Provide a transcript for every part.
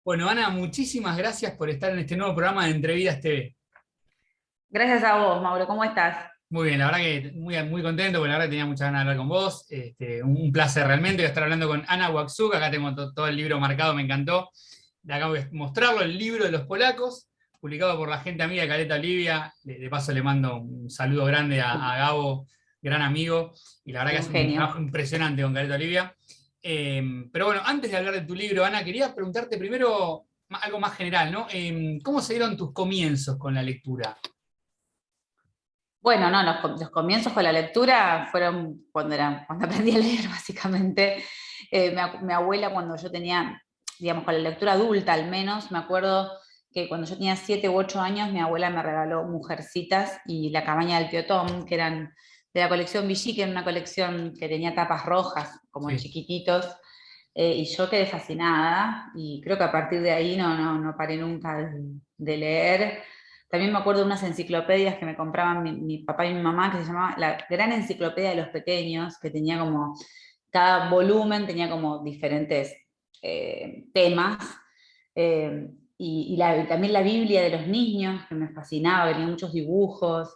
Bueno, Ana, muchísimas gracias por estar en este nuevo programa de Entrevidas TV. Gracias a vos, Mauro. ¿Cómo estás? Muy bien, la verdad que muy contento, porque la verdad que tenía muchas ganas de hablar con vos. Un placer realmente. Voy a estar hablando con Ana Waksuk. Acá tengo todo el libro marcado, me encantó. De acá voy a mostrarlo, el libro de los polacos, publicado por la gente amiga de Caleta Olivia. De paso le mando un saludo grande a Gabo, gran amigo. Y la verdad que Sí, un hace un genio. trabajo impresionante con Caleta Olivia. Pero bueno, antes de hablar de tu libro, Ana, quería preguntarte primero algo más general, ¿no? ¿Cómo se dieron tus comienzos con la lectura? Bueno, no, los comienzos con la lectura fueron cuando aprendí a leer, básicamente. Mi abuela, cuando yo tenía, digamos, con la lectura adulta al menos, me acuerdo que cuando yo tenía 7 u 8 años, mi abuela me regaló Mujercitas y La cabaña del tío Tom, que eran de la colección Vichy, que era una colección que tenía tapas rojas, como Sí. chiquititos, y yo quedé fascinada, y creo que a partir de ahí no paré nunca de leer. También me acuerdo de unas enciclopedias que me compraban mi papá y mi mamá, que se llamaba La Gran Enciclopedia de los Pequeños, que tenía como, cada volumen tenía como diferentes temas. Y también la Biblia de los niños, que me fascinaba, venía muchos dibujos.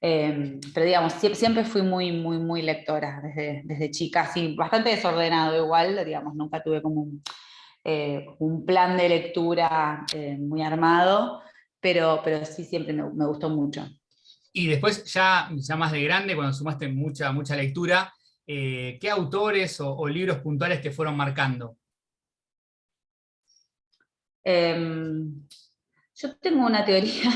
Pero digamos, siempre fui muy lectora desde chica, así, bastante desordenado igual, digamos, nunca tuve como un plan de lectura muy armado, pero sí siempre me gustó mucho. Y después, ya más de grande, cuando sumaste mucha lectura, ¿qué autores o libros puntuales te fueron marcando? Eh, yo tengo una teoría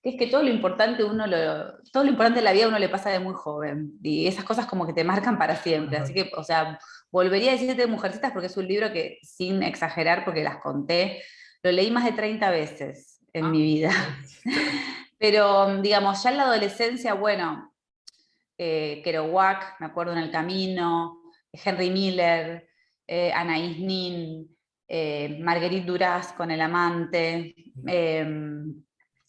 que es que todo lo importante en la vida a uno le pasa de muy joven, y esas cosas como que te marcan para siempre. Así que, o sea, volvería a decirte Mujercitas porque es un libro que, sin exagerar, porque las conté, lo leí más de 30 veces en mi Ah, vida. Pero, digamos, ya en la adolescencia, bueno, Kerouac, me acuerdo, En el camino, Henry Miller, Anaïs Nin, Marguerite Duras con El amante,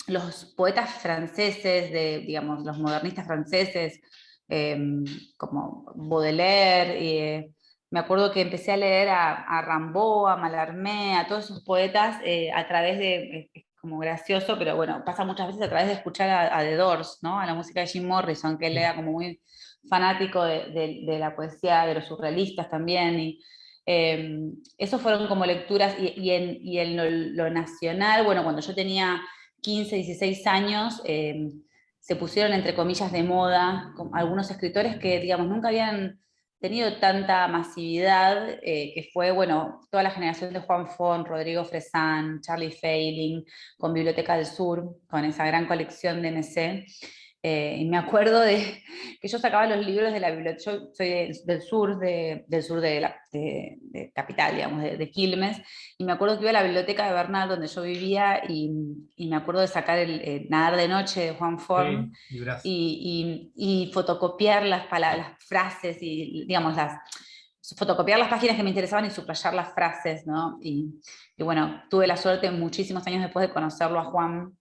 los poetas franceses, digamos, los modernistas franceses, eh, como Baudelaire. Me acuerdo que empecé a leer a Rimbaud, a Mallarmé, a todos esos poetas a través de, es como gracioso, pero bueno, pasa muchas veces a través de escuchar a The Doors, ¿no? A la música de Jim Morrison, que él era como muy fanático de la poesía, de los surrealistas también. Esos fueron como lecturas, y en lo nacional, bueno, cuando yo tenía 15 16 años, se pusieron entre comillas de moda con algunos escritores que, digamos, nunca habían tenido tanta masividad, que fue, bueno, toda la generación de Juan Font, Rodrigo Fresán, Charlie Failing, con Biblioteca del Sur, con esa gran colección de MC. Y me acuerdo de que yo sacaba los libros de la biblioteca. Yo soy del sur de Capital, digamos, de Quilmes, y me acuerdo que iba a la biblioteca de Bernal, donde yo vivía, y me acuerdo de sacar el Nadar de Noche de Juan Forn, Sí, libras. y fotocopiar las frases, y digamos, fotocopiar las páginas que me interesaban y subrayar las frases, ¿no? Y bueno, tuve la suerte muchísimos años después de conocerlo a Juan,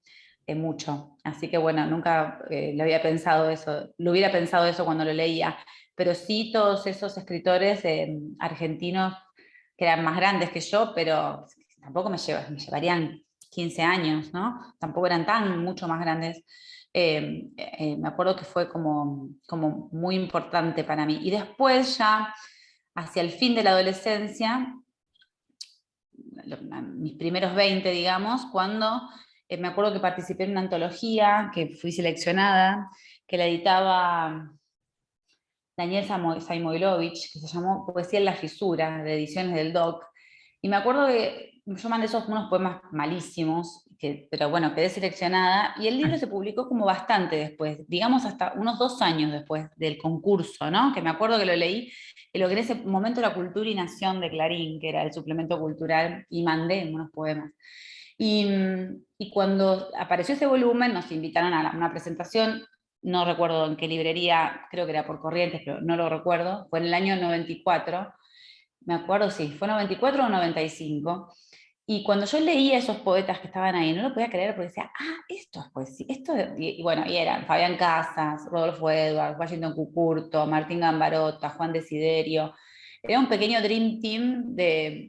mucho. Así que bueno, nunca lo hubiera pensado eso cuando lo leía. Pero sí, todos esos escritores argentinos que eran más grandes que yo, pero tampoco me llevarían 15 años, ¿no? Tampoco eran mucho más grandes. Me acuerdo que fue como muy importante para mí. Y después ya, hacia el fin de la adolescencia, mis primeros 20, digamos, cuando me acuerdo que participé en una antología, que fui seleccionada, que la editaba Daniel Saimoilovich, que se llamó Poesía en la Fisura, de Ediciones del Doc. Y me acuerdo que yo mandé unos poemas malísimos, pero bueno, quedé seleccionada, y el libro se publicó como bastante después, digamos hasta unos 2 años después del concurso, ¿no? Que me acuerdo que lo leí, y lo que en ese momento era Cultura y Nación de Clarín, que era el suplemento cultural, y mandé unos poemas. Y cuando apareció ese volumen, nos invitaron a una presentación, no recuerdo en qué librería, creo que era por Corrientes, pero no lo recuerdo, fue en el año 94, me acuerdo, sí, fue 94 o 95. Y cuando yo leía esos poetas que estaban ahí, no lo podía creer, porque decía, esto es poesía, y bueno, y eran Fabián Casas, Rodolfo Edwards, Washington Cucurto, Martín Gambarota, Juan Desiderio. Era un pequeño dream team,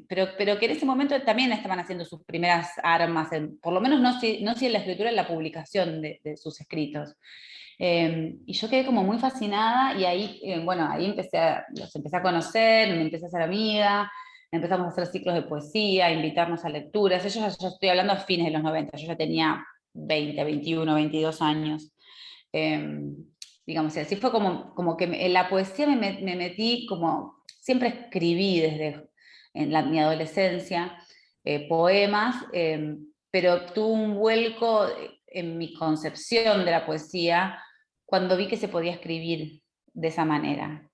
pero que en ese momento también estaban haciendo sus primeras armas, por lo menos no si en la escritura, en la publicación de sus escritos. Y yo quedé como muy fascinada y ahí, bueno, ahí los empecé a conocer, me empecé a hacer amiga, empezamos a hacer ciclos de poesía, a invitarnos a lecturas. Yo estoy hablando a fines de los 90, yo ya tenía 20, 21, 22 años. Eh, digamos, y así fue como que en la poesía me metí como, siempre escribí desde mi adolescencia, poemas, pero tuve un vuelco en mi concepción de la poesía cuando vi que se podía escribir de esa manera,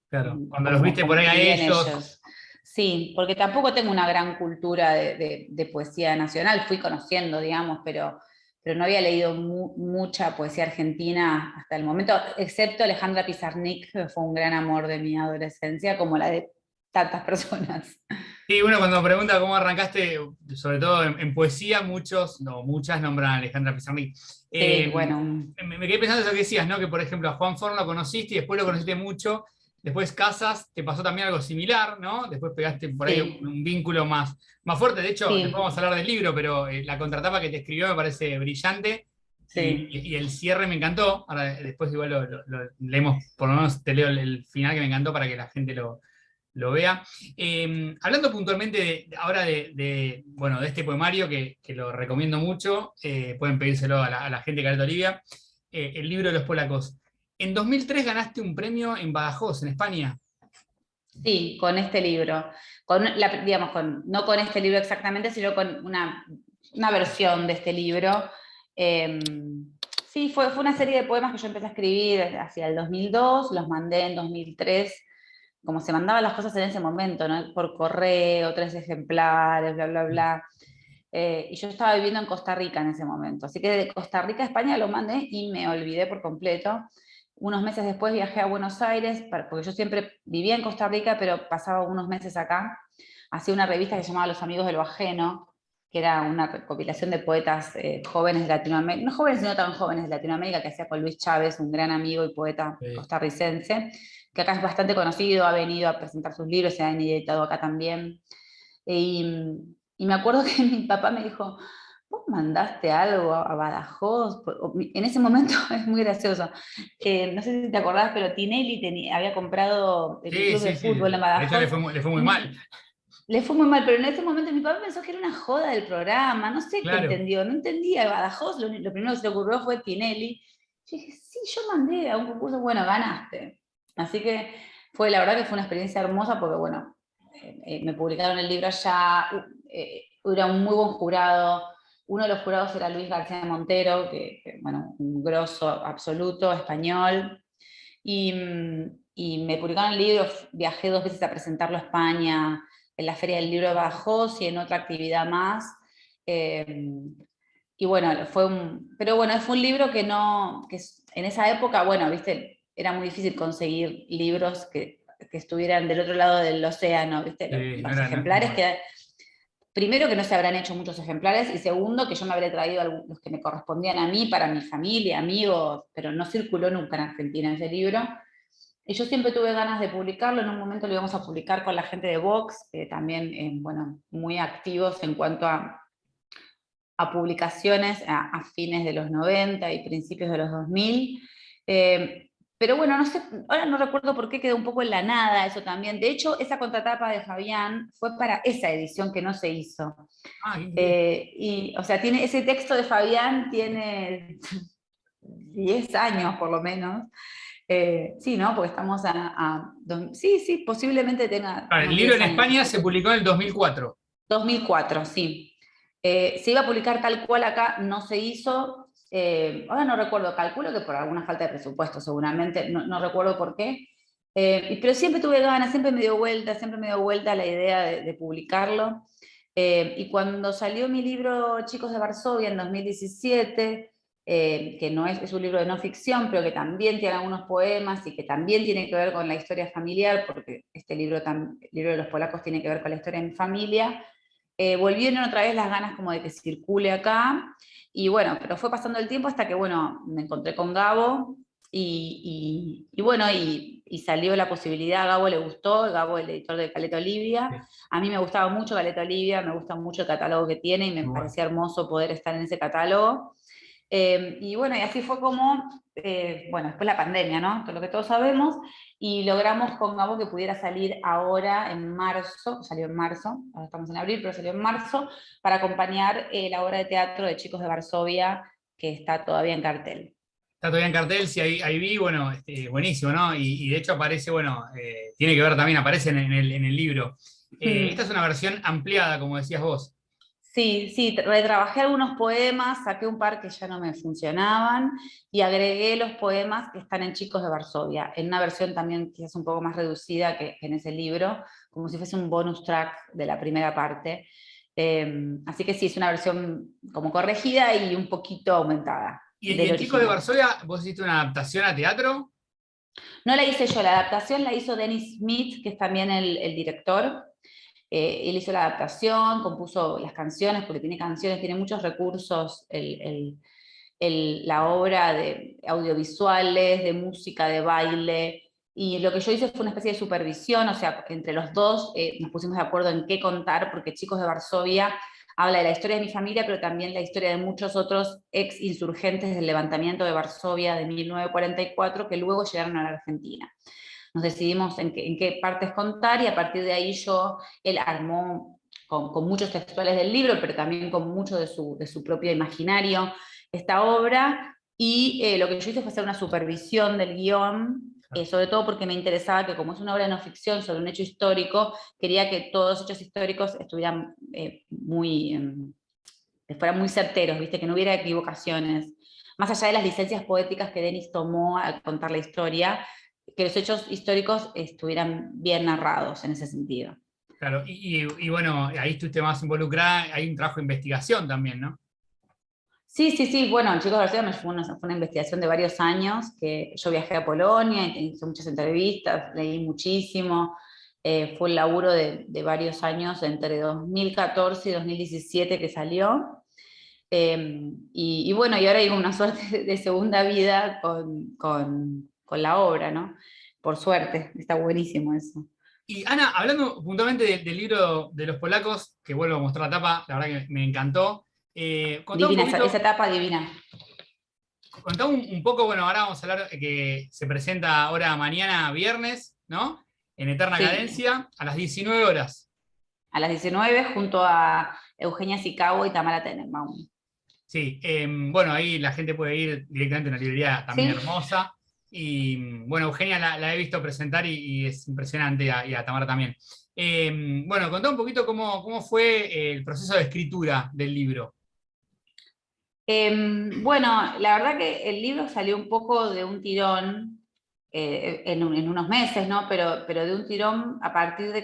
Claro, cuando los como, viste por como ahí a escribían ellos. ellos. Sí, porque tampoco tengo una gran cultura de poesía nacional, fui conociendo, digamos, pero no había leído mucha poesía argentina hasta el momento, excepto Alejandra Pizarnik, que fue un gran amor de mi adolescencia, como la de tantas personas. Sí, uno cuando pregunta cómo arrancaste, sobre todo en poesía, muchos, no, muchas nombran a Alejandra Pizarnik. Sí, Eh, bueno, me quedé pensando eso que decías, ¿no? Que por ejemplo a Juan Forn lo conociste y después lo conociste mucho, después Casas, te pasó también algo similar, ¿no? Después pegaste por ahí sí, un vínculo más fuerte. De hecho, después sí, vamos a hablar del libro, pero la contratapa que te escribió me parece brillante sí. y el cierre me encantó. Ahora después igual lo leemos, por lo menos te leo el final que me encantó para que la gente lo vea. Hablando puntualmente ahora bueno, de este poemario que lo recomiendo mucho, pueden pedírselo a la gente de Caleta Olivia, el libro de los polacos. En 2003 ganaste un premio en Badajoz, en España. Sí, con este libro, digamos, no con este libro exactamente, sino con una versión de este libro. Eh, sí, fue una serie de poemas que yo empecé a escribir hacia el 2002, los mandé en 2003, como se mandaban las cosas en ese momento, ¿no? Por correo, 3 ejemplares, bla, bla, bla. Y yo estaba viviendo en Costa Rica en ese momento, así que de Costa Rica a España lo mandé y me olvidé por completo. Unos meses después viajé a Buenos Aires, porque yo siempre vivía en Costa Rica, pero pasaba unos meses acá. Hacía una revista que se llamaba Los Amigos de lo Ajeno, que era una recopilación de poetas jóvenes de Latinoamérica, no jóvenes sino tan jóvenes de Latinoamérica, que hacía con Luis Chávez, un gran amigo y poeta Sí. costarricense, que acá es bastante conocido, ha venido a presentar sus libros, se han editado acá también. Y me acuerdo que mi papá me dijo, ¿vos mandaste algo a Badajoz? En ese momento es muy gracioso. No sé si te acordás, pero Tinelli había comprado un Sí, club de sí, sí. fútbol en De hecho, Badajoz. le fue muy Mm, mal. Le fue muy mal, pero en ese momento mi papá pensó que era una joda del programa, no sé qué Claro. entendió, no entendía Badajoz, lo primero que se le ocurrió fue Tinelli. Yo dije, sí, yo mandé a un concurso, bueno, ganaste. Así que la verdad que fue una experiencia hermosa porque, bueno, me publicaron el libro allá, era un muy buen jurado, uno de los jurados era Luis García Montero, bueno, un grosso absoluto, español, y me publicaron el libro, viajé 2 veces a presentarlo a España, en la Feria del Libro de Badajoz y en otra actividad más. Eh, y bueno, pero bueno, fue un libro que no, en esa época, bueno, viste, era muy difícil conseguir libros que estuvieran del otro lado del océano, viste, Sí, los ejemplares que, primero que no se habrán hecho muchos ejemplares y segundo que yo me habré traído los que me correspondían a mí, para mi familia, amigos, pero no circuló nunca en Argentina ese libro. Y yo siempre tuve ganas de publicarlo, en un momento lo íbamos a publicar con la gente de Vox, también, bueno, muy activos en cuanto a publicaciones a fines de los 90 y principios de los 2000. Pero bueno, no sé, ahora no recuerdo por qué quedó un poco en la nada eso también. De hecho, esa contratapa de Fabián fue para esa edición que no se hizo. Ah, qué increíble. Y, o sea, ese texto de Fabián tiene 10 años por lo menos. Sí, ¿no? Porque estamos sí, sí, posiblemente tenga Ah, el unos libro 10 en años. España se publicó en el 2004. 2004, sí. Se iba a publicar tal cual acá, no se hizo. Ahora no recuerdo, calculo que por alguna falta de presupuesto, seguramente, no recuerdo por qué. Pero siempre tuve ganas, siempre me dio vuelta la idea de publicarlo. Y cuando salió mi libro Chicos de Varsovia en 2017, que no es un libro de no ficción, pero que también tiene algunos poemas y que también tiene que ver con la historia familiar, porque este libro, el libro de los polacos, tiene que ver con la historia de mi familia. Volvieron otra vez las ganas como de que circule acá, y bueno, pero fue pasando el tiempo hasta que, bueno, me encontré con Gabo, y bueno, y y salió la posibilidad, a Gabo le gustó, Gabo el editor de Caleta Olivia, Sí, a mí me gustaba mucho Caleta Olivia, me gusta mucho el catálogo que tiene y me muy bueno. parecía hermoso poder estar en ese catálogo. Y bueno, y así fue como, bueno, después la pandemia, ¿no? Todo lo que todos sabemos, y logramos con Gabo que pudiera salir ahora en marzo, salió en marzo, ahora estamos en abril, pero salió en marzo, para acompañar la obra de teatro de Chicos de Varsovia, que está todavía en cartel. Está todavía en cartel, sí, ahí vi, bueno, buenísimo, ¿no? Y de hecho aparece, bueno, tiene que ver también, aparece en el libro. Esta es una versión ampliada, como decías vos. Sí, sí, retrabajé algunos poemas, saqué un par que ya no me funcionaban y agregué los poemas que están en Chicos de Varsovia, en una versión también quizás un poco más reducida que en ese libro, como si fuese un bonus track de la primera parte. Así que sí, es una versión como corregida y un poquito aumentada Y del en Chicos de original. Varsovia, vos hiciste una adaptación a teatro. No la hice yo, la adaptación la hizo Dennis Smith, que es también el director. Él hizo la adaptación, compuso las canciones, porque tiene canciones, tiene muchos recursos, la obra de audiovisuales, de música, de baile. Y lo que yo hice fue una especie de supervisión, o sea, entre los dos nos pusimos de acuerdo en qué contar, porque Chicos de Varsovia habla de la historia de mi familia, pero también la historia de muchos otros ex insurgentes del levantamiento de Varsovia de 1944 que luego llegaron a la Argentina. Nos decidimos en qué partes contar y a partir de ahí él armó con muchos textuales del libro, pero también con mucho de su propio imaginario esta obra. Y lo que yo hice fue hacer una supervisión del guión, sobre todo porque me interesaba que como es una obra de no ficción sobre un hecho histórico, quería que todos los hechos históricos estuvieran fueran muy certeros, ¿viste? Que no hubiera equivocaciones. Más allá de las licencias poéticas que Denis tomó al contar la historia, que los hechos históricos estuvieran bien narrados en ese sentido. Claro, y bueno, ahí estuviste más involucrada, hay un trabajo de investigación también, ¿no? Sí, sí, sí, bueno, Chicos de García fue una investigación de varios años, que yo viajé a Polonia, hice muchas entrevistas, leí muchísimo, fue un laburo de varios años, entre 2014 y 2017 que salió. Y bueno, y ahora hay una suerte de segunda vida con la obra, ¿no? Por suerte, está buenísimo eso. Y Ana, hablando puntualmente del libro de los polacos, que vuelvo a mostrar la tapa, la verdad que me encantó. Contá un Divina, esa poquito, etapa divina. contá un poco, bueno, ahora vamos a hablar que se presenta ahora mañana viernes, ¿no? En Eterna Sí, Cadencia, a las 19 horas. a las 19 junto a Eugenia Sicabo y Tamara Tenenbaum. Sí, bueno, ahí la gente puede ir directamente a una librería también Sí, hermosa. Y bueno, Eugenia la he visto presentar y es impresionante, y a Tamara también. Bueno, contá un poquito cómo fue el proceso de escritura del libro. Bueno, la verdad que el libro salió un poco de un tirón en unos meses, ¿no? Pero de un tirón a partir de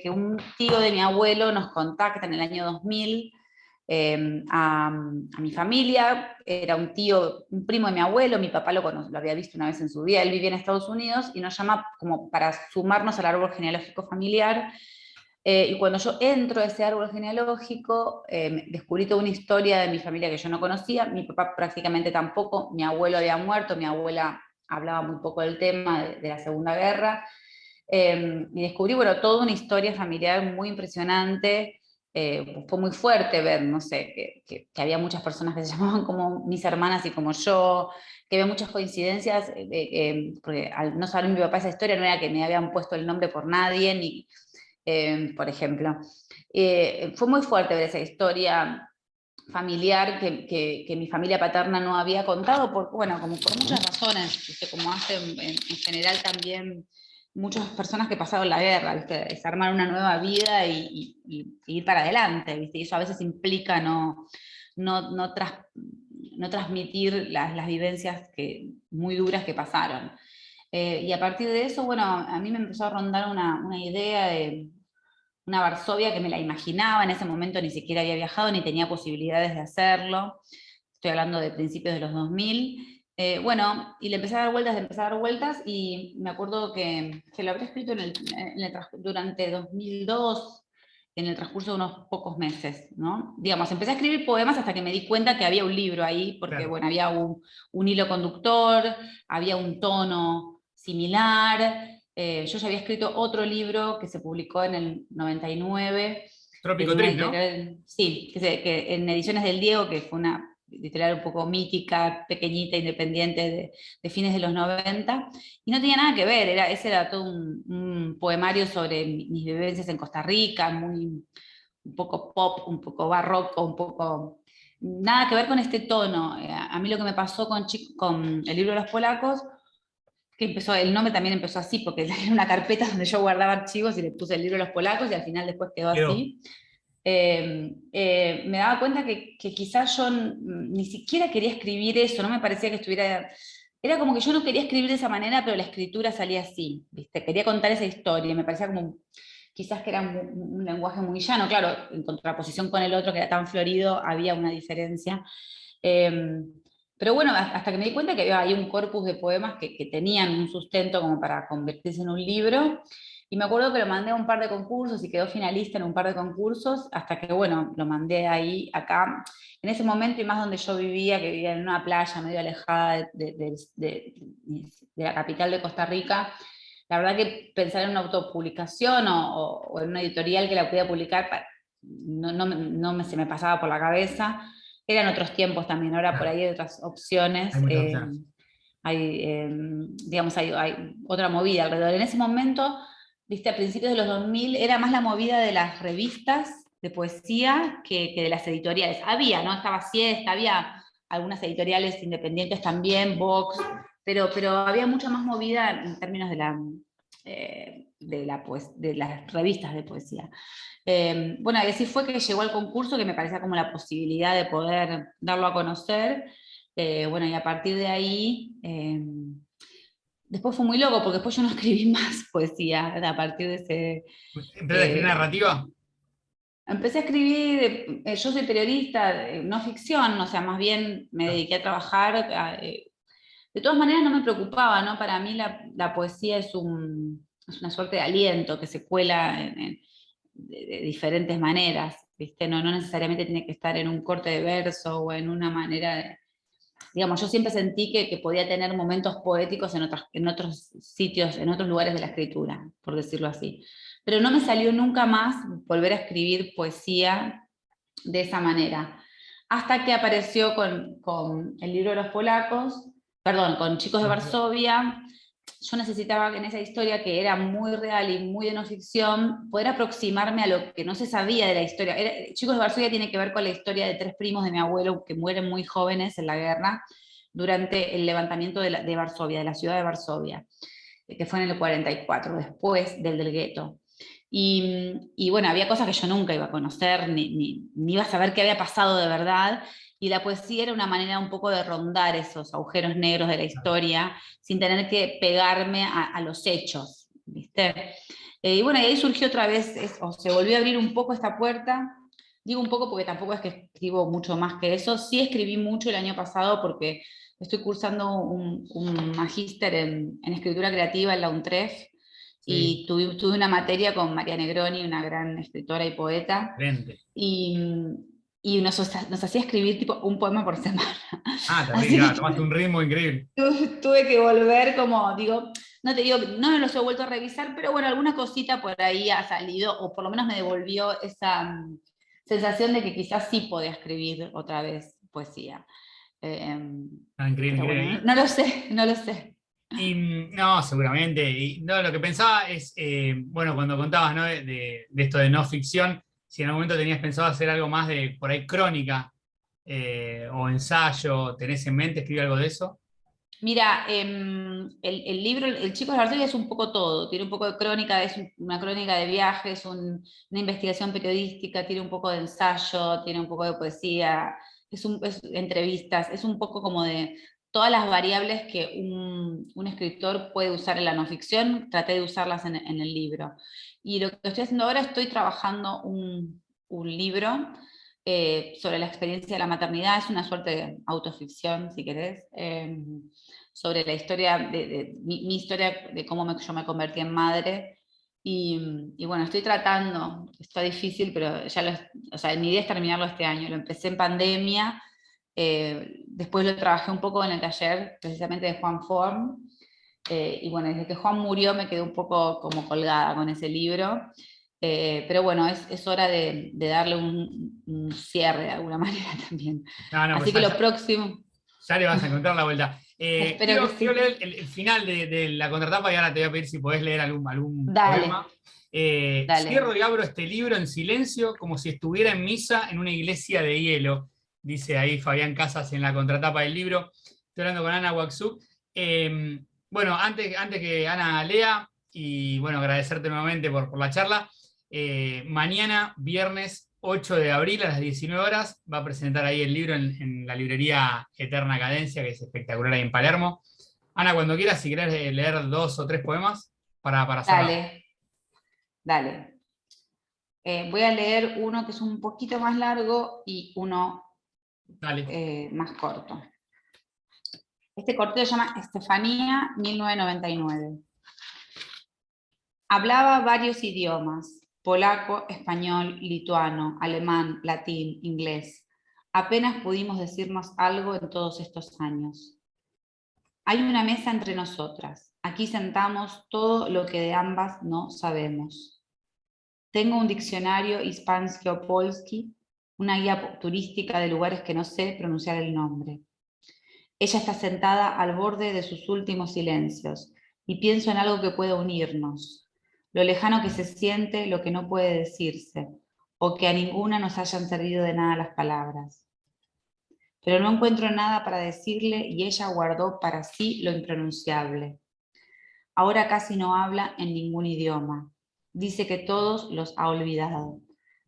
que un tío de mi abuelo nos contacta en el año 2000 a mi familia. Era un tío, un primo de mi abuelo, mi papá lo había visto una vez en su vida, él vivía en Estados Unidos y nos llama como para sumarnos al árbol genealógico familiar. Y cuando yo entro a ese árbol genealógico, descubrí toda una historia de mi familia que yo no conocía, mi papá prácticamente tampoco, mi abuelo había muerto, mi abuela hablaba muy poco del tema de la Segunda Guerra, y descubrí, bueno, toda una historia familiar muy impresionante. Fue muy fuerte ver, no sé, que había muchas personas que se llamaban como mis hermanas y como yo, que había muchas coincidencias, porque al no saber mi papá esa historia no era que me habían puesto el nombre por nadie, ni por ejemplo. Fue muy fuerte ver esa historia familiar que mi familia paterna no había contado, bueno, como por muchas razones, ¿viste? Como hacen en general también muchas personas que pasaron la guerra, ¿viste? Es armar una nueva vida y ir para adelante, ¿viste? Y eso a veces implica no, no, tras, no transmitir las vivencias muy duras que pasaron. Y a partir de eso, bueno, a mí me empezó a rondar una idea de una Varsovia que me la imaginaba, en ese momento ni siquiera había viajado ni tenía posibilidades de hacerlo. Estoy hablando de principios de los 2000. Bueno, y le empecé a dar vueltas, y me acuerdo que lo habría escrito durante 2002, en el transcurso de unos pocos meses, ¿no? Digamos, empecé a escribir poemas hasta que me di cuenta que había un libro ahí, porque, Claro. bueno, había un hilo conductor, había un tono similar. Yo ya había escrito otro libro que se publicó en el 99, Trópico en una Trip, ¿no? editorial, sí, que en Ediciones del Diego, que fue una editorial un poco mítica, pequeñita, independiente, de fines de los 90, y no tenía nada que ver, ese era todo un poemario sobre mis vivencias en Costa Rica, un poco pop, un poco barroco, un poco... Nada que ver con este tono. A mí lo que me pasó con el libro de los polacos, que empezó, el nombre también empezó así, porque era una carpeta donde yo guardaba archivos y le puse el libro de los polacos y al final después quedó Quedó. así. Me daba cuenta que quizás yo ni siquiera quería escribir eso, no me parecía que estuviera... Era como que yo no quería escribir de esa manera, pero la escritura salía así, ¿viste? Quería contar esa historia, me parecía como quizás que era un lenguaje muy llano, claro, en contraposición con el otro que era tan florido, había una diferencia. Eh, pero bueno, hasta que me di cuenta que había un corpus de poemas que tenían un sustento como para convertirse en un libro, y me acuerdo que lo mandé a un par de concursos y quedó finalista en un par de concursos, hasta que, bueno, lo mandé ahí, acá, en ese momento, y más donde yo vivía, que vivía en una playa medio alejada de la capital de Costa Rica. La verdad que pensar en una autopublicación o en una editorial que la pudiera publicar, se me pasaba por la cabeza. Eran otros tiempos también, ahora por Claro, ahí hay otras opciones. hay muchas opciones. Digamos, hay otra movida alrededor. En ese momento, viste, a principios de los 2000, era más la movida de las revistas de poesía que de las editoriales. Había, ¿no? Estaba Siesta, había algunas editoriales independientes también, Vox, pero había mucha más movida en términos de las revistas de poesía. Bueno, y así fue que llegó al concurso, que me parecía como la posibilidad de poder darlo a conocer. Bueno, y a partir de ahí, después fue muy loco, porque después yo no escribí más poesía a partir de ese... ¿Empezaste a escribir eh, narrativa? Empecé a escribir, yo soy periodista, no ficción, o sea, más bien me dediqué a trabajar. De todas maneras no me preocupaba, ¿no? Para mí la poesía es una suerte de aliento que se cuela de diferentes maneras, ¿viste? No necesariamente tiene que estar en un corte de verso o en una manera digamos, yo siempre sentí que podía tener momentos poéticos en otros sitios, en otros lugares de la escritura, por decirlo así. Pero no me salió nunca más volver a escribir poesía de esa manera. Hasta que apareció con el libro de los polacos, perdón, con Chicos de Varsovia. Yo necesitaba en esa historia, que era muy real y muy de no ficción, poder aproximarme a lo que no se sabía de la historia. Chicos de Varsovia tiene que ver con la historia de 3 primos de mi abuelo que mueren muy jóvenes en la guerra durante el levantamiento de Varsovia, de la ciudad de Varsovia, que fue en el 44, después del gueto. Y bueno, había cosas que yo nunca iba a conocer, ni iba a saber qué había pasado de verdad, y la poesía era una manera un poco de rondar esos agujeros negros de la historia, sin tener que pegarme a los hechos, ¿viste? Y bueno, y ahí surgió otra vez, o se volvió a abrir un poco esta puerta. Digo un poco porque tampoco es que escribo mucho más que eso. Sí escribí mucho el año pasado porque estoy cursando un magíster en escritura creativa en la UNTREF, Sí, y tuve una materia con María Negroni, una gran escritora y poeta, excelente. y, y nos hacía escribir tipo un poema por semana. Ah, terrible, Así claro, que tomaste un ritmo increíble. tuve que volver, como digo, no te digo, no me los he vuelto a revisar, pero bueno, alguna cosita por ahí ha salido, o por lo menos me devolvió esa sensación de que quizás sí podía escribir otra vez poesía. Eh, Ah, increíble, pero bueno, increíble. no lo sé, no lo sé. Y no, seguramente. Y no, lo que pensaba es, bueno, cuando contabas, ¿no? De esto de no ficción, si en algún momento tenías pensado hacer algo más de por ahí crónica o ensayo, ¿tenés en mente escribir algo de eso? Mira, el libro, El chico de Varsovia es un poco todo, tiene un poco de crónica, es una crónica de viajes, una investigación periodística, tiene un poco de ensayo, tiene un poco de poesía, es entrevistas, es un poco como de todas las variables que un escritor puede usar en la no ficción, traté de usarlas en el libro. Y lo que estoy haciendo ahora, estoy trabajando un libro sobre la experiencia de la maternidad. Es una suerte de autoficción, si querés, sobre la historia, mi historia de cómo yo me convertí en madre. Y bueno, estoy tratando, está difícil, pero o sea, mi idea es terminarlo este año. Lo empecé en pandemia, después lo trabajé un poco en el taller precisamente de Juan Forn, Y bueno, desde que Juan murió me quedé un poco como colgada con ese libro. Pero bueno, es hora de darle un cierre de alguna manera también. No, no, Así pues que lo próximo, ya le vas a encontrar la vuelta. espero que Quiero sí. leer el final de la contratapa y ahora te voy a pedir si podés leer algún Dale, poema. Cierro dale. y abro este libro en silencio como si estuviera en misa en una iglesia de hielo, dice ahí Fabián Casas en la contratapa del libro. Estoy hablando con Ana Huaxú. Bueno, antes que Ana lea, y bueno, agradecerte nuevamente por la charla. Mañana, viernes 8 de abril a las 19 horas, va a presentar ahí el libro en la librería Eterna Cadencia, que es espectacular ahí en Palermo. Ana, cuando quieras, si querés leer 2 o 3 poemas para cerrar. Dale, dale. Voy a leer uno que es un poquito más largo y uno Dale. más corto. Este corto se llama Estefanía, 1999. Hablaba varios idiomas: polaco, español, lituano, alemán, latín, inglés. Apenas pudimos decirnos algo en todos estos años. Hay una mesa entre nosotras. Aquí sentamos todo lo que de ambas no sabemos. Tengo un diccionario hispansko-polski, una guía turística de lugares que no sé pronunciar el nombre. Ella está sentada al borde de sus últimos silencios y pienso en algo que pueda unirnos, lo lejano que se siente, lo que no puede decirse, o que a ninguna nos hayan servido de nada las palabras. Pero no encuentro nada para decirle y ella guardó para sí lo impronunciable. Ahora casi no habla en ningún idioma. Dice que todos los ha olvidado.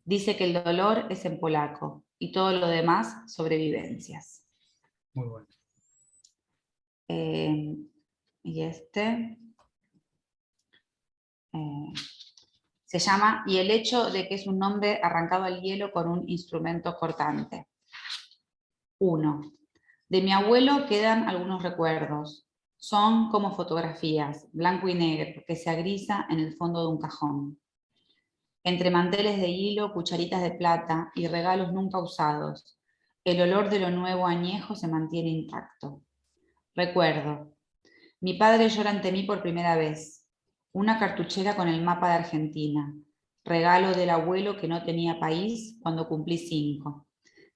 Dice que el dolor es en polaco y todo lo demás sobrevivencias. Muy bueno. Y este se llama Y el hecho de que es un nombre arrancado al hielo con un instrumento cortante. 1. De mi abuelo quedan algunos recuerdos. Son como fotografías, blanco y negro, que se agrisa en el fondo de un cajón. Entre manteles de hilo, cucharitas de plata y regalos nunca usados, el olor de lo nuevo añejo se mantiene intacto. Recuerdo. Mi padre llora ante mí por primera vez. Una cartuchera con el mapa de Argentina. Regalo del abuelo que no tenía país cuando cumplí 5.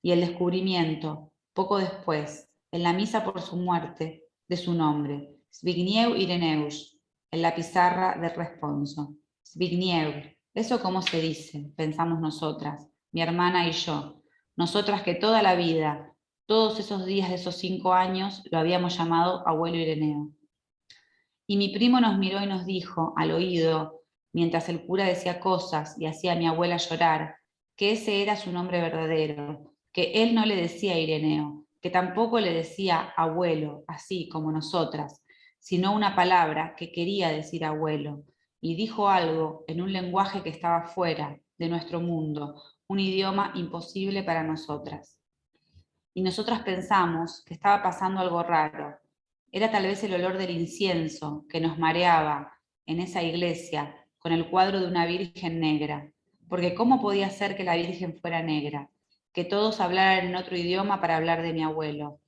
Y el descubrimiento, poco después, en la misa por su muerte, de su nombre, Zbigniew Ireneusz, en la pizarra del responso. Zbigniew, ¿eso cómo se dice? Pensamos nosotras, mi hermana y yo. Nosotras que toda la vida, todos esos días de esos 5 años, lo habíamos llamado abuelo Ireneo. Y mi primo nos miró y nos dijo, al oído, mientras el cura decía cosas y hacía a mi abuela llorar, que ese era su nombre verdadero, que él no le decía Ireneo, que tampoco le decía abuelo, así como nosotras, sino una palabra que quería decir abuelo, y dijo algo en un lenguaje que estaba fuera de nuestro mundo, un idioma imposible para nosotras. Y nosotras pensamos que estaba pasando algo raro. Era tal vez el olor del incienso que nos mareaba en esa iglesia con el cuadro de una virgen negra. Porque ¿cómo podía ser que la virgen fuera negra? Que todos hablaran en otro idioma para hablar de mi abuelo.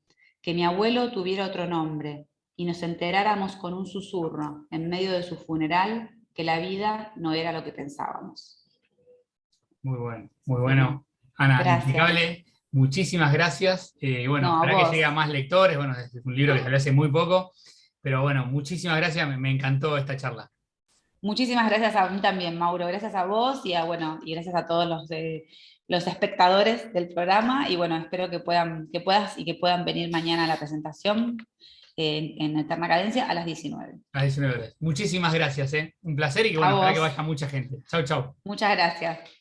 Que mi abuelo tuviera otro nombre y nos enteráramos con un susurro en medio de su funeral que la vida no era lo que pensábamos. Muy bueno, muy bueno. Ana, Gracias. impecable. Muchísimas gracias. Bueno, No, a ojalá que vos. llegue a más lectores. Bueno, es un libro que salió hace muy poco, pero bueno, muchísimas gracias. Me encantó esta charla. Muchísimas gracias a mí también, Mauro. Gracias a vos y y gracias a todos los espectadores del programa. Y bueno, espero que puedan venir mañana a la presentación en Eterna Cadencia a las 19. A las 19 horas. Muchísimas gracias, ¿eh? Un placer y que A bueno, ojalá que vos. vaya mucha gente. Chau, chau. Muchas gracias.